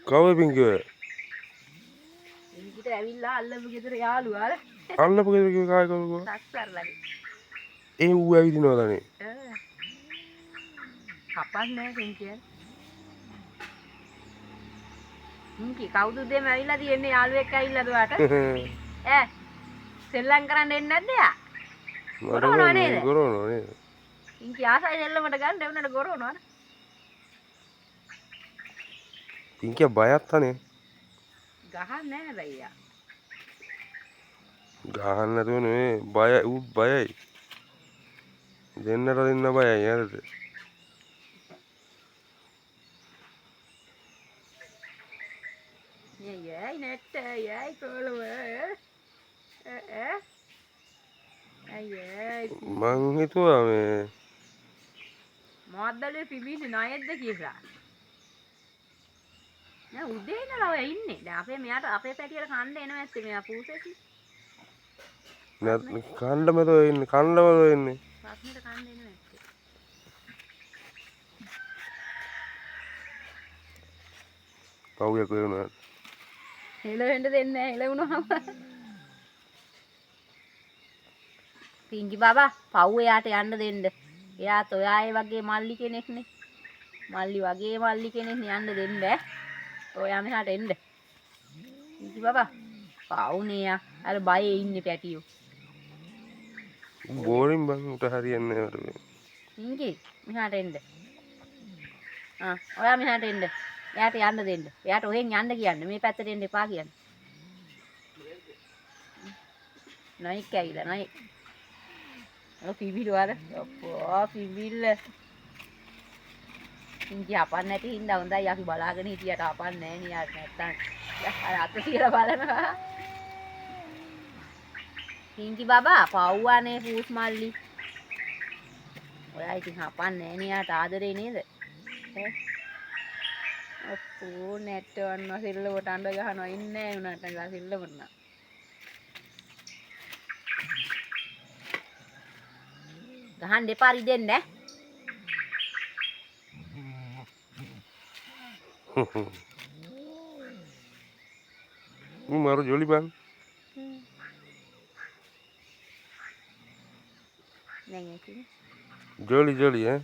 කවුද පිංගිව? පිංගිට ඇවිල්ලා අල්ලපු ගෙදර යාළුවා අර. අල්ලපු ගෙදර කිව්ව කායි කවුද? සක්සර්ලගේ. ඒ ඌ ඇවිදිනවදනේ. කපන්නේ පිංගිය. පිංගි කවුද දෙම ඇවිල්ලා තියෙන්නේ යාළුවෙක් ඇවිල්ලාද ඔයාට? ඈ සෙල්ලම් කරන්න එන්නේ නැද්ද යා? ගොරවනව නේද? ගොරවනව නේද? පිංගි ආසයි සෙල්ලමට ගන්න එවනට ගොරවනවද? පිංකිය බයත් අනේ. ගහන්නේ නැහැ හැබැයි යා. ගහන්න නැතුව නෙමෙයි බය ඌ බයයි. දෙන්නට දෙන්න බයයි නේද? යයි නැට්ට යයි කොළව අයියයි මං හිතුවා මේ මොද්දලේ පිබින්නේ ණයෙක්ද කියලා. නෑ උදේ ඉඳලා ඔය ඉන්නේ. දැන් අපේ මෙයාට අපේ පැටියට කන්න එනවා ඇත්තේ මෙයා පූසෙසි. කණ්ඩමද ඉන්නේ කණ්ඩමද ඉන්නේ. රත්නෙට කන්න එනවා ඇත්තේ. පවුයක් වෙනවා. හෙල වෙන්න දෙන්නේ නැහැ හෙල වුණාම. පිංගි බබා පව් එයාට යන්න දෙන්න. එයාත් ඔයා ඒ වගේ මල්ලි කෙනෙක්නේ. මල්ලි වගේ මල්ලි කෙනෙක් යන්න දෙන්න ඈ. ඔයා මෙහාට එන්න. පිංගි බබා පවුනේ යා. අර බයේ ඉන්නේ පැටියෝ. බෝරින් බං උට හරියන්නේ නැහැ. පිංගි මෙහාට එන්න. ඔයා මෙහාට එන්න. එයාට යන්න දෙන්න. එයාට ඔහෙන් යන්න කියන්න. මේ පැත්තට එන්න එපා කියන්න. නයික් ඇවිල්ලා නයි. ඔය පිබිල වල අප්පා පිබිල්ල. පිංගි අපන්න නැති හින්දා හොඳයි අපි බලාගෙන හිටියට අපන්න නැහැ නේ යාට නැත්තම්. අර අත තියලා බලනවා. පිංගි බබා පව්වානේ පූස් මල්ලි. ඔයා ඉතින් අපන්න නැහැ නේ යාට ආදරේ නේද? අප්පෝ නැට්ටවන්න සෙල්ලමට අඬ ගහනවා ඉන්නේ උනාට නේද සෙල්ලමට නා. ගහන්න එපා රිදෙන්න ඈ. मारो जोली बांग नहीं है जोली जोली है